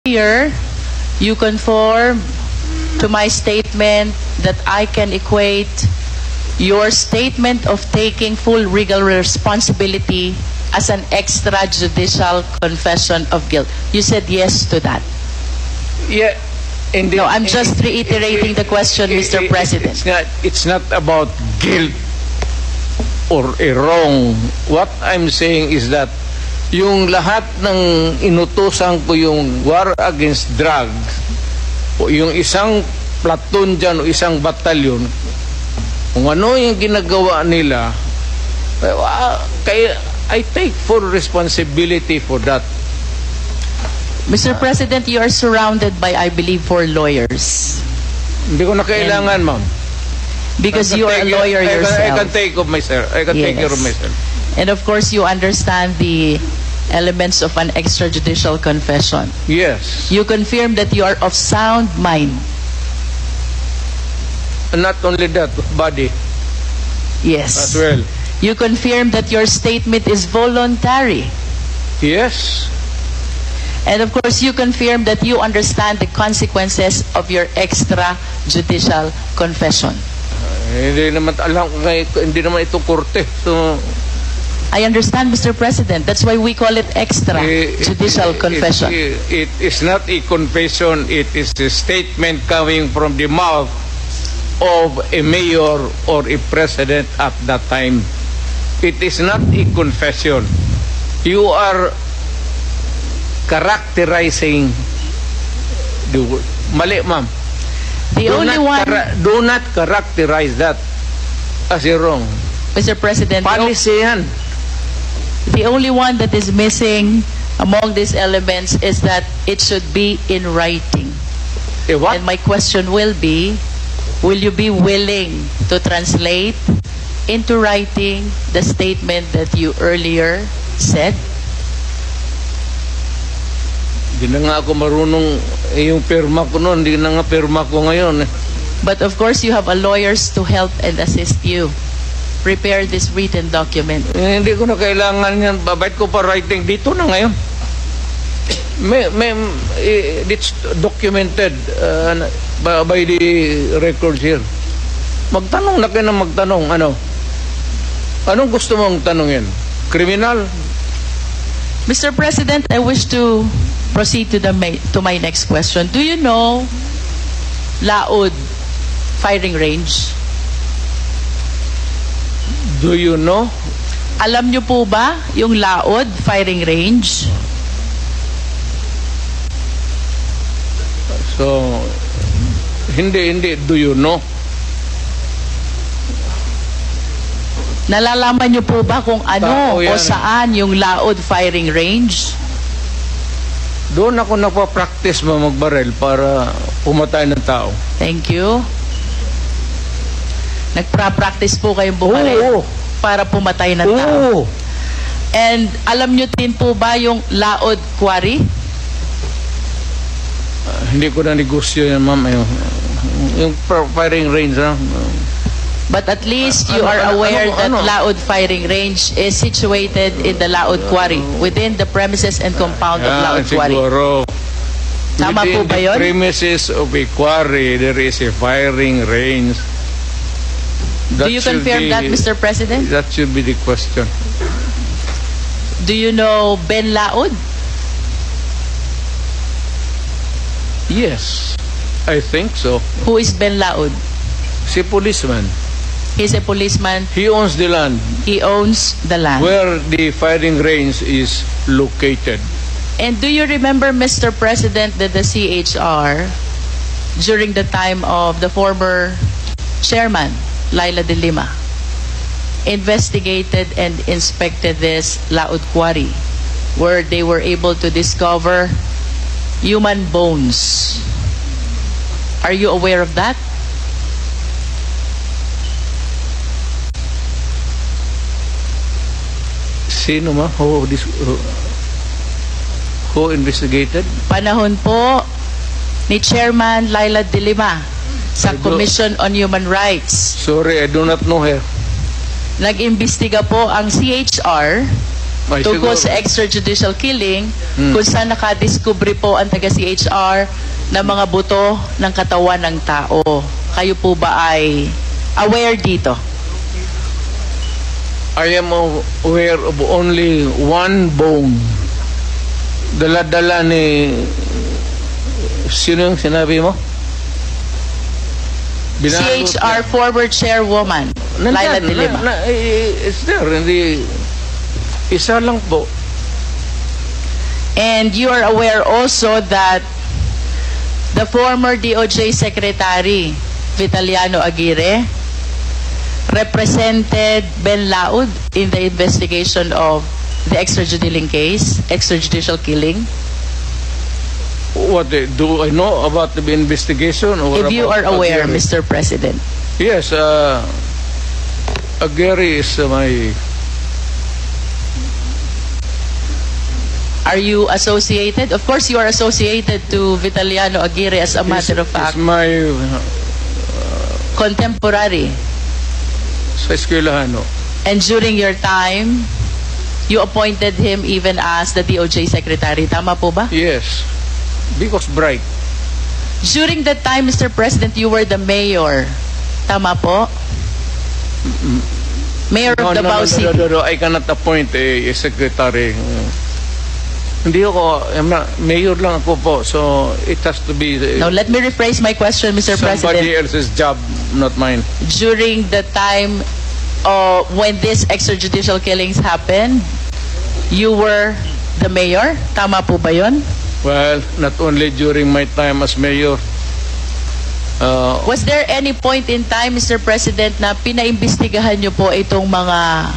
earlier, you conform to my statement that I can equate your statement of taking full legal responsibility as an extrajudicial confession of guilt. You said yes to that. Yeah. No, I'm just reiterating the question, Mr. President. It's not about guilt or a wrong. What I'm saying is that yung lahat ng inutusan ko yung war against drugs, o yung isang platoon dyan o isang batalyon, kung ano yung ginagawa nila, I take full responsibility for that. Mr. President, you are surrounded by, I believe, 4 lawyers. Hindi ko na kailangan, ma'am. Because you are a lawyer yourself. I can take care of myself. Take care of myself. And of course, you understand the elements of an extrajudicial confession. Yes. You confirm that you are of sound mind. Not only that, body. Yes. As well. You confirm that your statement is voluntary. Yes. And of course, you confirm that you understand the consequences of your extrajudicial confession. Hindi naman alam, hindi naman ito korte. So, I understand, Mr. President. That's why we call it extrajudicial confession. It is not a confession. It is a statement coming from the mouth of a mayor or a president at that time. It is not a confession. You are characterizing the word. Mali, ma'am. Do not characterize that as a wrong. Mr. President, policy yan. The only one that is missing among these elements is that it should be in writing. What? And my question will be, will you be willing to translate into writing the statement that you earlier said? Hindi na nga ako marunong, yung pirma ko noon, hindi na nga pirma ko ngayon. But of course, you have lawyers to help and assist you prepare this written document. Hindi ko na kailangan yan. Babait ko pa writing dito na ngayon. It's documented by the records here. Magtanong na kayo na magtanong. Anong gusto mong tanongin? Criminal? Mr. President, I wish to proceed to my next question. Do you know Laod firing range? Do you know? Alam niyo po ba yung Laod firing range? So, hindi. Do you know? Nalalaman niyo po ba kung ano o saan yung Laod firing range? Doon ako napapractice magbarel para pumatay ng tao. Thank you. Nagpa-practice po kayong bumarel para pumatay ng tao. And alam niyo din po ba yung Laod Quarry? Hindi ko na negosyo yan, ma'am. Yung firing range, But at least you are aware that Laod firing range is situated in the Laod Quarry, within the premises and compound of Laod Quarry. Siguro. Tama po ba yun? Within the premises of a quarry, there is a firing range. Do you confirm that, Mr. President? That should be the question. Do you know Ben Laod? Yes, I think so. Who is Ben Laod? Si policeman. He's a policeman. He owns the land. He owns the land. Where the firing range is located. And do you remember, Mr. President, that the CHR, during the time of the former chairman, Laila de Lima, investigated and inspected this Laod Quarry, where they were able to discover human bones. Are you aware of that? Sino ma? Who investigated? Panahon po ni Chairman Laila de Lima sa Commission on Human Rights. Sorry, I do not know her. Nag-imbestiga po ang CHR Ay, tungkol siguro. sa extrajudicial killing, kung saan nakadiskubre po ang taga-CHR ng mga buto ng katawan ng tao. Kayo po ba ay aware dito? I am aware of only one bone. Dala-dala ni... Sino yung sinabi mo? Binalot CHR niya. former chairwoman, Laila de Lima. It's there. Hindi... Isa lang po. And you are aware also that the former DOJ Secretary, Vitaliano Aguirre, represented Ben Laud in the investigation of the extrajudicial killing. What do I know about the investigation? Or If you are about aware, Aguirre? Mr. President. Yes, Aguirre is my... Are you associated? Of course, you are associated to Vitaliano Aguirre as a matter of fact. Is my... Contemporary. Sa eskwelahan, no? And during your time, you appointed him even as the DOJ Secretary. Tama po ba? Yes. Because bright. During that time, Mr. President, you were the mayor. Tama po? Mayor of Davao City. No, I cannot appoint a secretary. Hindi ako, mayor lang ako po. So, it has to be Now, let me rephrase my question, Mr. somebody President. else's job, not mine. During the time when these extrajudicial killings happened, you were the mayor? Tama po ba yun? Well, not only during my time as mayor. Was there any point in time, Mr. President, na pinaimbestigahan niyo po itong mga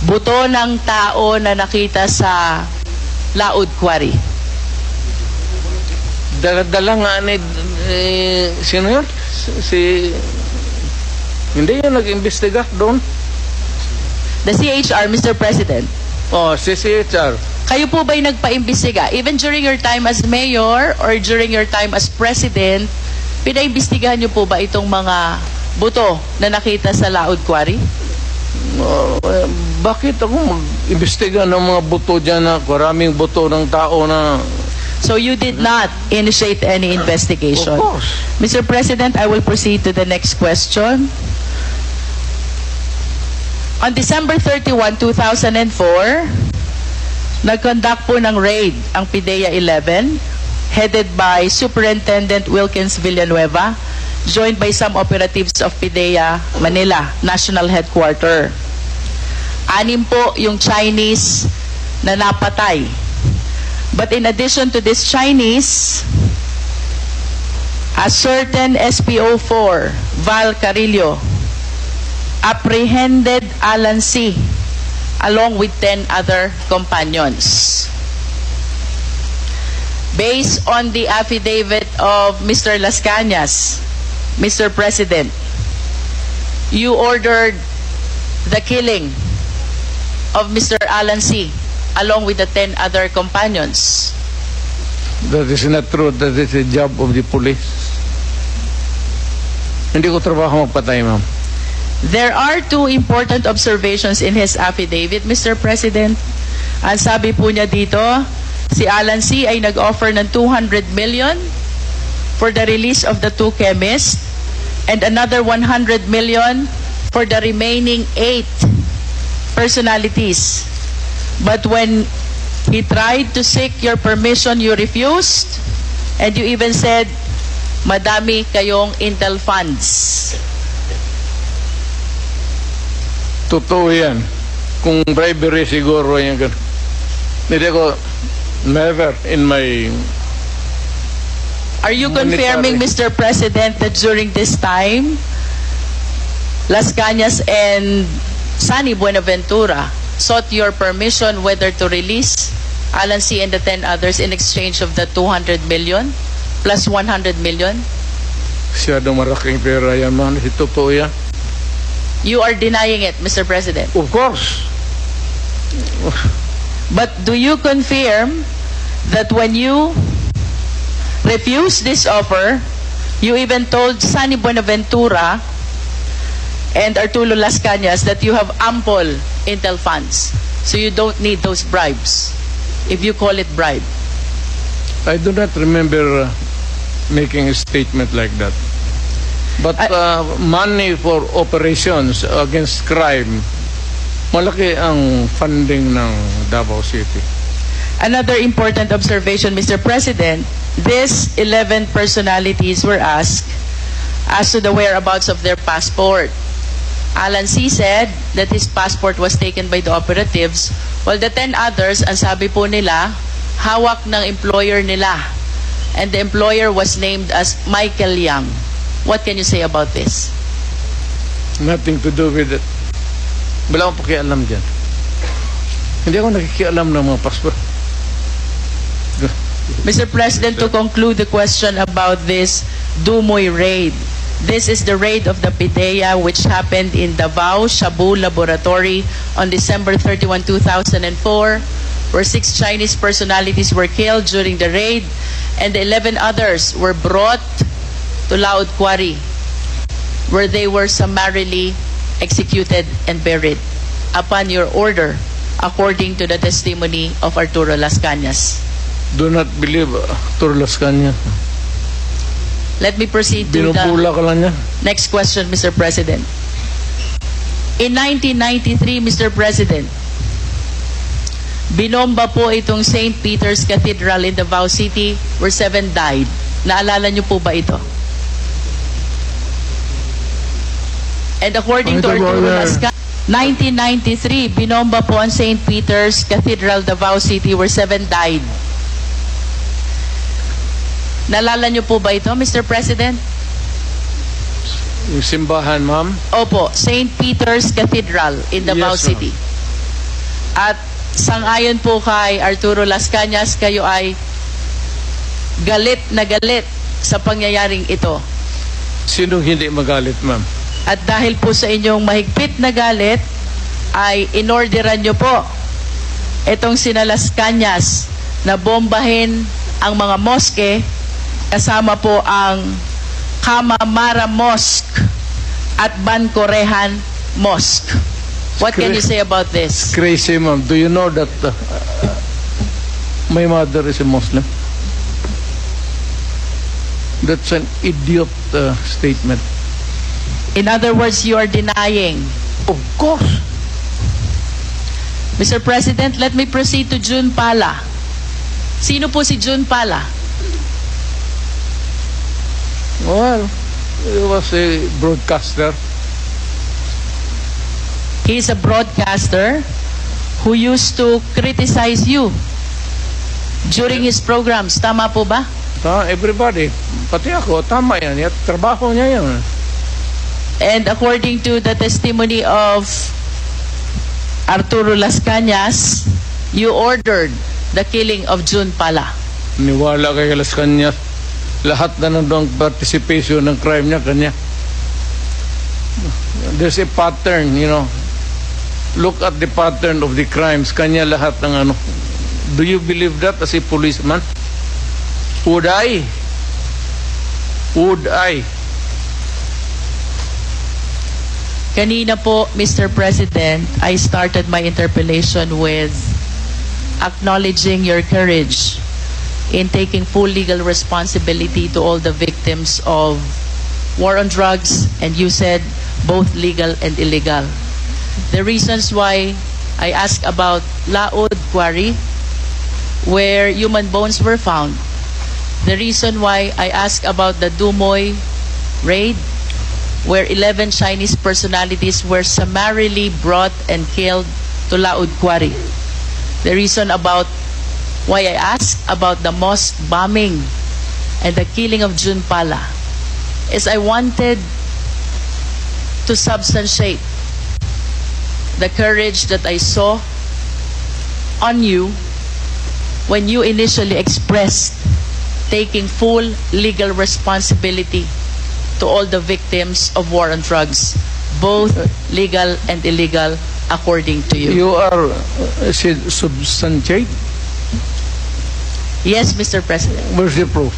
buto ng tao na nakita sa Laud Quarry? Dala nga ni... sino yun? Hindi yun nag-imbestiga doon. The CHR, Mr. President. Oh, si CHR. Kayo po ba'y nagpa-imbestiga? Even during your time as mayor or during your time as president, pinaimbestigahan niyo po ba itong mga buto na nakita sa Laud Quarry? Bakit ako mag-imbestiga ng mga buto dyan na maraming buto ng tao na... So you did not initiate any investigation? Of course. Mr. President, I will proceed to the next question. On December 31, 2004, nag-conduct po ng raid ang PIDEA 11, headed by Superintendent Wilkins Villanueva, joined by some operatives of PIDEA Manila, National Headquarter. 6 po yung Chinese na napatay. But in addition to this Chinese, a certain SPO4, Val Carillo, apprehended Alan C. along with 10 other companions. Based on the affidavit of Mr. Las Cañas, Mr. President, you ordered the killing of Mr. Alan C. along with the 10 other companions. That is not true. That is a job of the police. Hindi ko trabaho magpatay, ma'am. There are 2 important observations in his affidavit, Mr. President. Ang sabi po niya dito, si Alan C. ay nag-offer ng 200 million for the release of the 2 chemists and another 100 million for the remaining 8 personalities. But when he tried to seek your permission, you refused, and you even said, madami kayong intel funds. Totoo yan. Kung bribery siguro yan. Hindi ko, never in my... Are you confirming, Mr. President, that during this time, Las Cañas and Sunny Buenaventura sought your permission whether to release Alan C. and the 10 others in exchange of the 200 million plus 100 million? Siyadong maraking pera yan, man. Totoo yan. You are denying it, Mr. President. Of course. But do you confirm that when you refused this offer, you even told Sunny Buenaventura and Arturo Las Cañas that you have ample intel funds, so you don't need those bribes, if you call it bribe. I do not remember making a statement like that. But money for operations against crime, malaki ang funding ng Davao City. Another important observation, Mr. President, these 11 personalities were asked as to the whereabouts of their passport. Alan C. said that his passport was taken by the operatives, while the 10 others, ang sabi po nila, hawak ng employer nila. And the employer was named as Michael Young. What can you say about this? Nothing to do with it. Wala akong pakialam dyan. Hindi ako nakikialam ng mga passport. Mr. President, to conclude the question about this Dumoy raid, this is the raid of the PIDEA which happened in Davao Shabu Laboratory on December 31, 2004, where 6 Chinese personalities were killed during the raid, and the 11 others were brought to Laod Quarry, where they were summarily executed and buried upon your order, according to the testimony of Arturo Las Cañas. Do not believe Arturo Las Cañas. Let me proceed to Binupula ka lang niya. next question, Mr. President. In 1993, Mr. President, binomba po itong St. Peter's Cathedral in Davao City where 7 died. Naalala niyo po ba ito? And according to Arturo Las Cañas, 1993, binomba po ang St. Peter's Cathedral, Davao City where 7 died. Naalala niyo po ba ito, Mr. President? Yung simbahan, ma'am? Opo, St. Peter's Cathedral in Davao Yes, City. At sangayon po kay Arturo Las Cañas, kayo ay galit na galit sa pangyayaring ito. Sinong hindi magalit, ma'am? At dahil po sa inyong mahigpit na galit, ay inorderan nyo po itong sina Las Cañas na bombahin ang mga moske, kasama po ang Kamamara Mosque at Bancorehan Mosque. What can you say about this? It's crazy, ma'am. Do you know that my mother is a Muslim? That's an idiot statement. In other words, you are denying. Of course. Mr. President, let me proceed to June Pala. Sino po si June Pala? Well, he was a broadcaster. He is a broadcaster who used to criticize you during his programs. Tama po ba? Everybody. Pati ako, tama yan. Trabaho niya yan. And according to the testimony of Arturo Las Cañas, you ordered the killing of June Pala. Niwala kay Las Cañas. Lahat na nandang participation ng crime niya, kanya. There's a pattern, you know. Look at the pattern of the crimes. Kanya lahat ng ano. Do you believe that as a policeman? Would I? Would I? Kanina po, Mr. President, I started my interpellation with acknowledging your courage in taking full legal responsibility to all the victims of war on drugs, and you said both legal and illegal. The reasons why I asked about Laod Quarry, where human bones were found. The reason why I asked about the Dumoy raid, where 11 Chinese personalities were summarily brought and killed to Laod Quarry. The reason about why I asked about the mosque bombing and the killing of June Pala is I wanted to substantiate the courage that I saw on you when you initially expressed taking full legal responsibility to all the victims of war on drugs, both legal and illegal, according to you. You are substantiate? Yes, Mr. President. Where's the proof?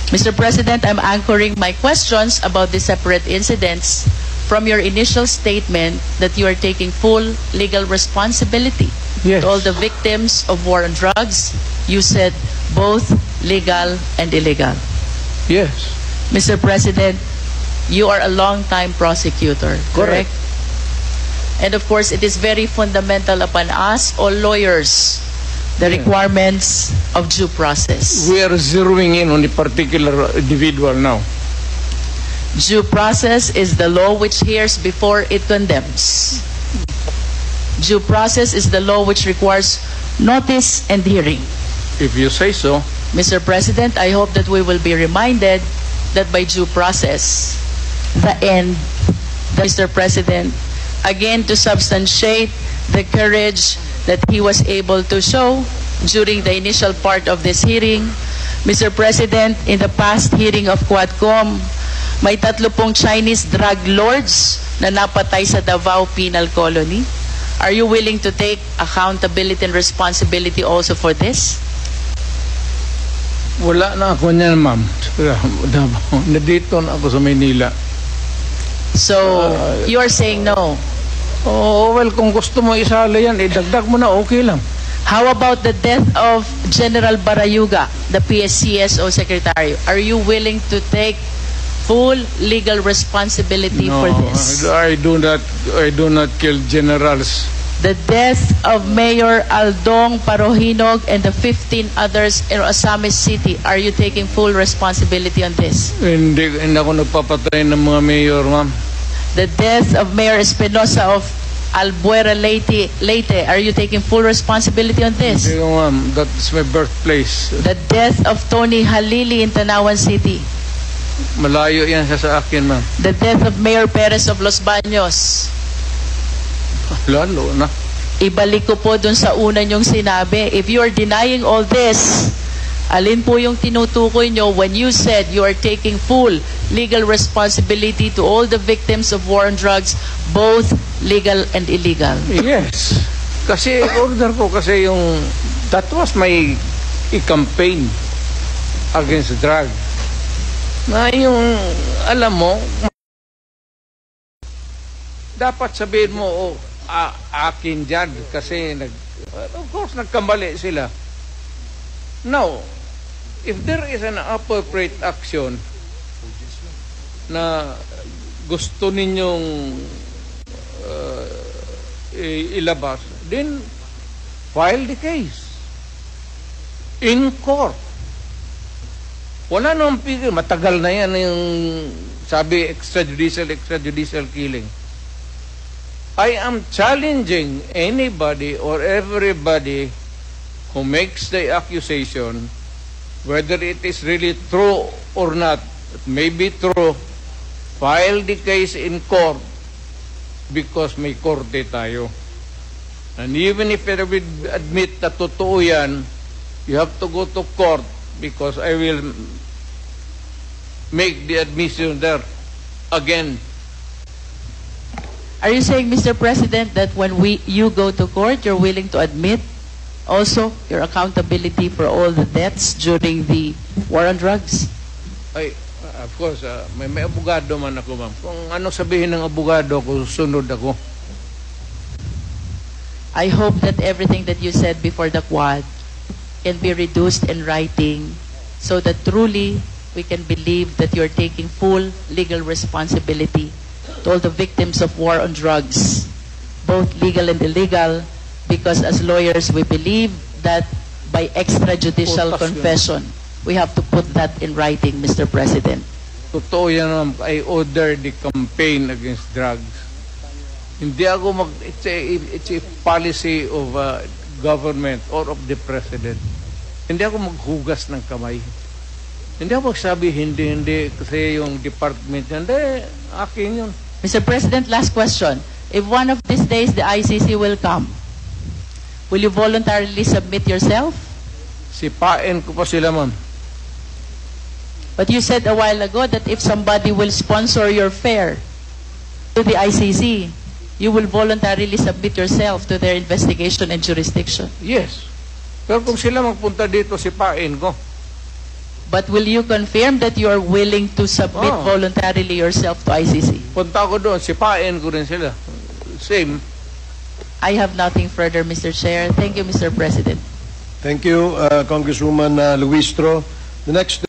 Mr. President, I'm anchoring my questions about the separate incidents from your initial statement that you are taking full legal responsibility Yes. to all the victims of war on drugs. You said both legal and illegal. Yes. Mr. President, you are a long-time prosecutor, correct? And of course, it is very fundamental upon us, all lawyers, the requirements of due process. We are zeroing in on a particular individual now. Due process is the law which hears before it condemns. Due process is the law which requires notice and hearing. If you say so. Mr. President, I hope that we will be reminded that by due process, the end, Mr. President, again to substantiate the courage that he was able to show during the initial part of this hearing. Mr. President, in the past hearing of Quadcom, may 3 Chinese drug lords na napatay sa Davao Penal Colony. Are you willing to take accountability and responsibility also for this? Wala na ako niyan, ma'am. Nandito na ako sa Maynila. So, you are saying no. Oh, well, kung gusto mo isali yan, idagdag mo na, okay lang. How about the death of General Barayuga, the PSCSO Secretary? Are you willing to take full legal responsibility for this? I do not kill generals. The death of Mayor Aldong Parohinog and the 15 others in Osamis City, are you taking full responsibility on this? Hindi ako nagpapatay ng mga mayor, ma'am. The death of Mayor Espinosa of Albuera Leyte, are you taking full responsibility on this? Hindi, ma'am. That's my birthplace. The death of Tony Halili in Tanawan City. Malayo yan sa akin, ma'am. The death of Mayor Perez of Los Baños. Lalo na. Ibalik ko po dun sa una nyong sinabi. If you are denying all this, alin po yung tinutukoy nyo when you said you are taking full legal responsibility to all the victims of war on drugs, both legal and illegal? Yes. Kasi order ko kasi yung that was my campaign against drug. Na yung alam mo dapat sabihin mo akin dyan kasi of course nagkamali sila. Now, if there is an appropriate action na gusto ninyong ilabas, then file the case in court. Wala nang pigil. Matagal na yan yung sabi extrajudicial killing. I am challenging anybody or everybody who makes the accusation, whether it is really true or not. It may be true. File the case in court because may korte tayo. And even if I will admit na totoo yan, you have to go to court because I will make the admission there again. Are you saying, Mr. President, that when you go to court, you're willing to admit also your accountability for all the deaths during the war on drugs? Ay, of course, may abogado man ako, ma'am. Kung ano sabihin ng abogado ko, sunod ako. I hope that everything that you said before the Quad can be reduced in writing so that truly we can believe that you're taking full legal responsibility to all the victims of war on drugs, both legal and illegal, because as lawyers we believe that by extrajudicial confession, we have to put that in writing, Mr. President. Totoo yan, ma'am. I order the campaign against drugs. Hindi ako it's a policy of government or of the president. Hindi ako maghugas ng kamay. Hindi ako magsabi hindi kasi yung department hindi akin yun. Mr. President, last question. If one of these days the ICC will come, will you voluntarily submit yourself? Sipain ko pa sila, ma'am. But you said a while ago that if somebody will sponsor your fare to the ICC, you will voluntarily submit yourself to their investigation and jurisdiction. Yes. Pero kung sila magpunta dito, sipain ko. But will you confirm that you are willing to submit Oh. voluntarily yourself to ICC? Punta ko doon, sipain ko rin sila. Same. I have nothing further, Mr. Chair. Thank you, Mr. President. Thank you, Congresswoman Luistro. The next